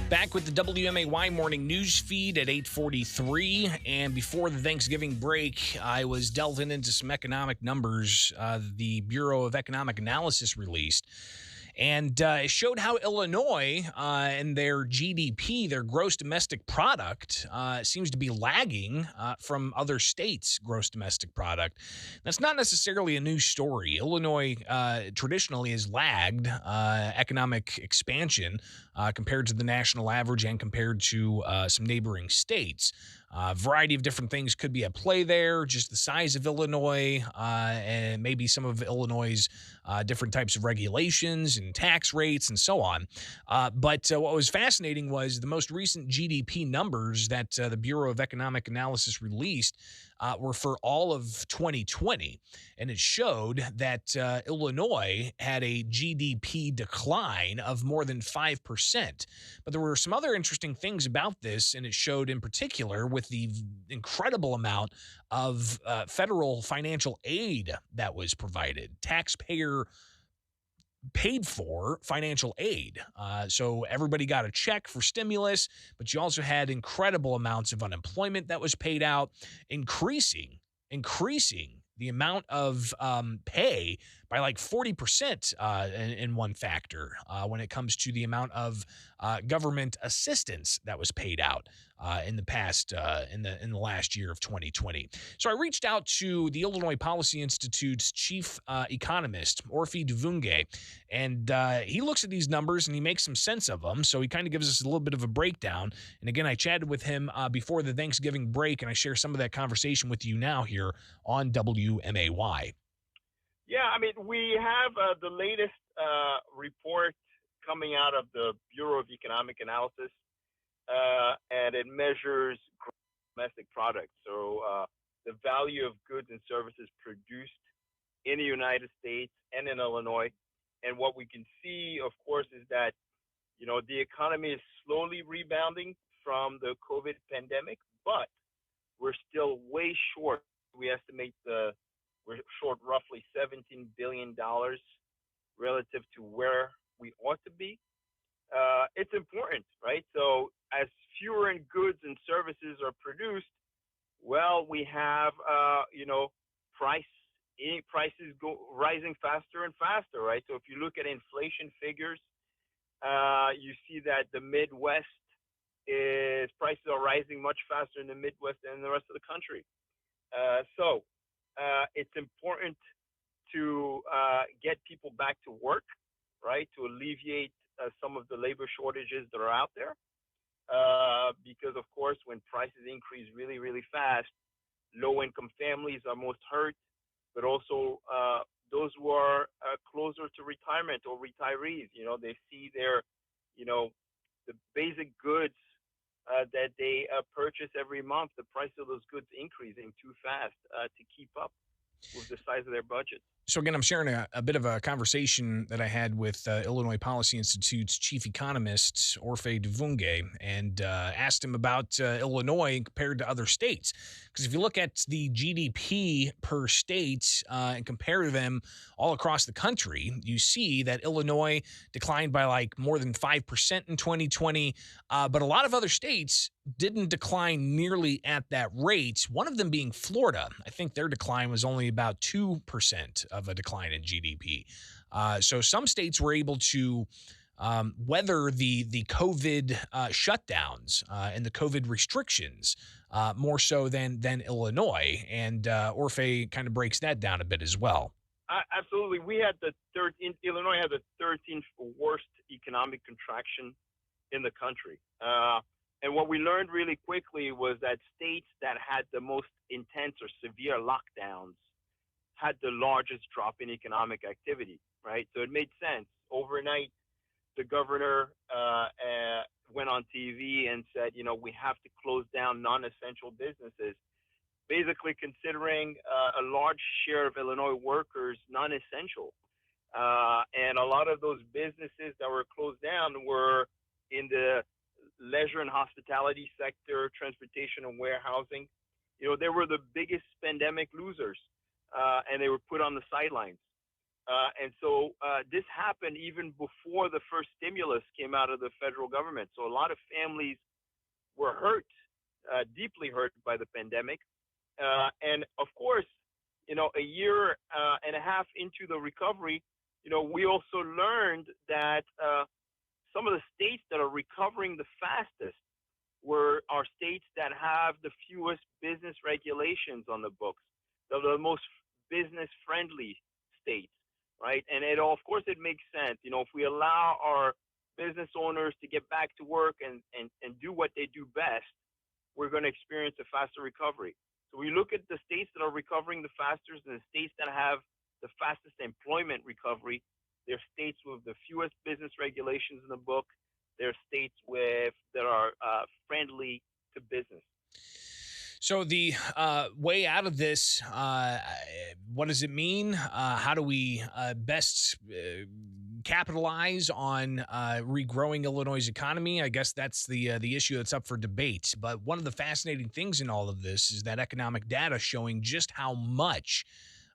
Back with the WMAY morning news feed at 8:43, and before the Thanksgiving break, I was delving into some economic numbers the Bureau of Economic Analysis released, and it showed how Illinois and their GDP, their gross domestic product, seems to be lagging from other states' gross domestic product. That's not necessarily a new story. Illinois traditionally has lagged economic expansion compared to the national average and compared to some neighboring states. A variety of different things could be at play there, just the size of Illinois and maybe some of Illinois' different types of regulations and tax rates and so on. But what was fascinating was the most recent GDP numbers that the Bureau of Economic Analysis released were for all of 2020. And it showed that Illinois had a GDP decline of more than 5%. But there were some other interesting things about this, and it showed in particular with the incredible amount of federal financial aid that was provided, taxpayer paid for financial aid. So everybody got a check for stimulus, but you also had incredible amounts of unemployment that was paid out, increasing the amount of pay by like 40% in one factor when it comes to the amount of government assistance that was paid out in the past in the last year of 2020. So I reached out to the Illinois Policy Institute's chief economist, Orphe Divounguy, and he looks at these numbers and he makes some sense of them. So he kind of gives us a little bit of a breakdown. And again, I chatted with him before the Thanksgiving break, and I share some of that conversation with you now here on WMAY. Yeah, I mean, we have the latest report coming out of the Bureau of Economic Analysis, and it measures domestic product. So the value of goods and services produced in the United States and in Illinois. And what we can see, of course, is that, you know, the economy is slowly rebounding from the COVID pandemic, but we're still way short. We estimate we're short roughly $17 billion relative to where we ought to be. It's important, right? So as fewer goods and services are produced, well, we have, prices rising faster and faster, right? So if you look at inflation figures, you see that the Midwest prices are rising much faster in the Midwest than in the rest of the country. So it's important to get people back to work, right, to alleviate some of the labor shortages that are out there. Because, of course, when prices increase really, really fast, low-income families are most hurt, but also those who are closer to retirement or retirees, you know, they see their, the basic goods that they purchase every month, the price of those goods increasing too fast to keep up with the size of their budget. So again, I'm sharing a bit of a conversation that I had with Illinois Policy Institute's chief economist, Orphe Divounguy, and asked him about Illinois compared to other states. Because if you look at the GDP per state and compare them all across the country, you see that Illinois declined by like more than 5% in 2020, but a lot of other states didn't decline nearly at that rate, one of them being Florida. I think their decline was only about 2% of a decline in GDP. So some states were able to weather the COVID shutdowns and the COVID restrictions more so than Illinois. And Orphe kind of breaks that down a bit as well. Absolutely. We had Illinois had the 13th worst economic contraction in the country. And what we learned really quickly was that states that had the most intense or severe lockdowns had the largest drop in economic activity, right? So it made sense. Overnight, the governor went on TV and said, we have to close down non-essential businesses, basically considering a large share of Illinois workers non-essential. And a lot of those businesses that were closed down were in the leisure and hospitality sector, transportation and warehousing. They were the biggest pandemic losers, and they were put on the sidelines. And so this happened even before the first stimulus came out of the federal government. So a lot of families were hurt, deeply hurt by the pandemic. And of course, a year and a half into the recovery, we also learned that some of the states that are recovering the fastest are states that have the fewest business regulations on the books, the most business friendly states, right? And of course, it makes sense. If we allow our business owners to get back to work and do what they do best, we're going to experience a faster recovery. So we look at the states that are recovering the fastest and the states that have the fastest employment recovery. They're states with the fewest business regulations in the book. They're states that are friendly to business. So the way out of this, what does it mean? How do we best capitalize on regrowing Illinois' economy? I guess that's the issue that's up for debate. But one of the fascinating things in all of this is that economic data showing just how much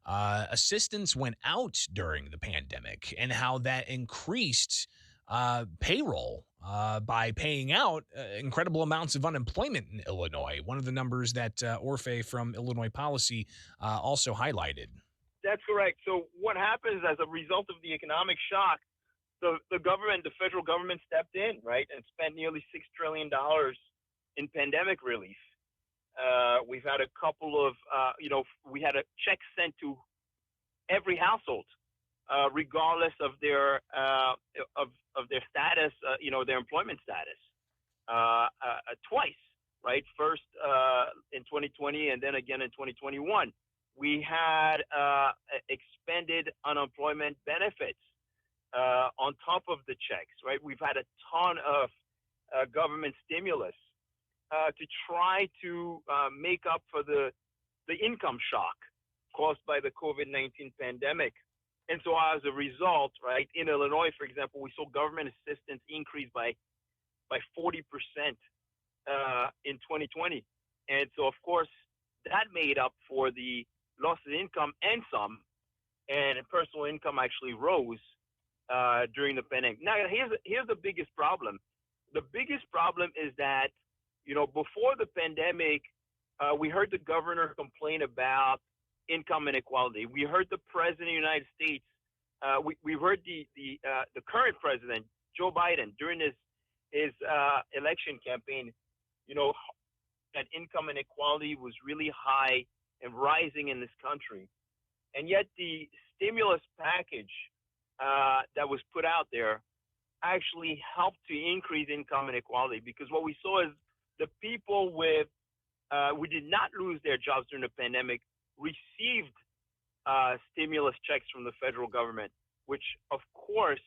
assistance went out during the pandemic and how that increased payroll by paying out incredible amounts of unemployment in Illinois. One of the numbers that Orphe from Illinois Policy also highlighted. That's correct. So what happens as a result of the economic shock, the government, the federal government stepped in, right, and spent nearly $6 trillion in pandemic relief. We've had a couple of, we had a check sent to every household, regardless of their their status, their employment status, twice, right? First in 2020 and then again in 2021. We had expanded unemployment benefits on top of the checks, right? We've had a ton of government stimulus to try to make up for the income shock caused by the COVID-19 pandemic. And so as a result, right, in Illinois, for example, we saw government assistance increase by 40% in 2020. And so, of course, that made up for the loss of income and some, and personal income actually rose during the pandemic. Now, here's the biggest problem. The biggest problem is that, before the pandemic, we heard the governor complain about income inequality. We heard the president of the United States. We heard the current president, Joe Biden, during his election campaign, that income inequality was really high and rising in this country. And yet the stimulus package that was put out there actually helped to increase income inequality, because what we saw is the people who did not lose their jobs during the pandemic received stimulus checks from the federal government, which of course,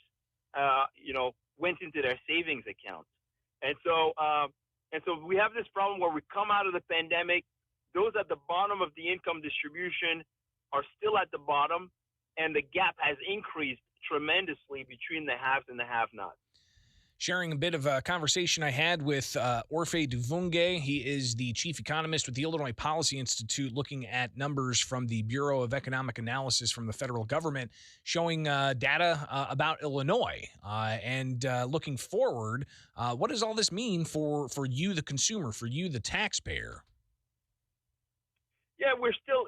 went into their savings accounts. And so we have this problem where we come out of the pandemic, those at the bottom of the income distribution are still at the bottom, and the gap has increased tremendously between the haves and the have-nots. Sharing a bit of a conversation I had with Orphe Divounguy. He is the chief economist with the Illinois Policy Institute, looking at numbers from the Bureau of Economic Analysis from the federal government, showing data about Illinois. And looking forward, what does all this mean for you, the consumer, for you, the taxpayer? Yeah, we're still,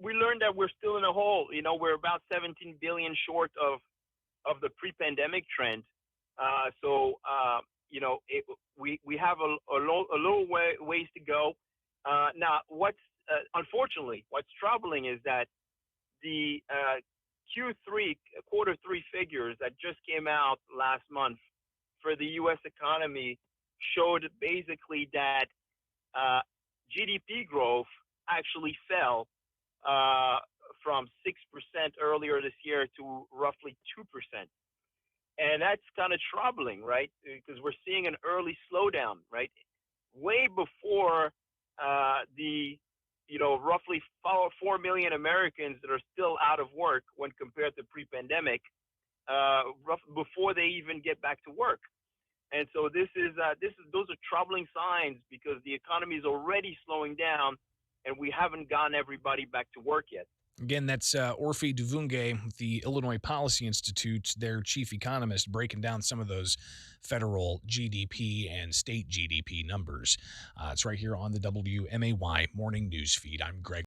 we learned that we're still in a hole. We're about 17 billion short of the pre-pandemic trend. We have a little ways to go. Now, unfortunately, what's troubling is that the quarter three figures that just came out last month for the U.S. economy showed basically that GDP growth actually fell from 6% earlier this year to roughly 2%. And that's kind of troubling, right? Because we're seeing an early slowdown, right? Way before the roughly 4 million Americans that are still out of work when compared to pre-pandemic, before they even get back to work. And so those are troubling signs, because the economy is already slowing down, and we haven't gotten everybody back to work yet. Again, that's Orphe Divounguy with the Illinois Policy Institute, their chief economist, breaking down some of those federal GDP and state GDP numbers. It's right here on the WMAY morning news feed. I'm Greg.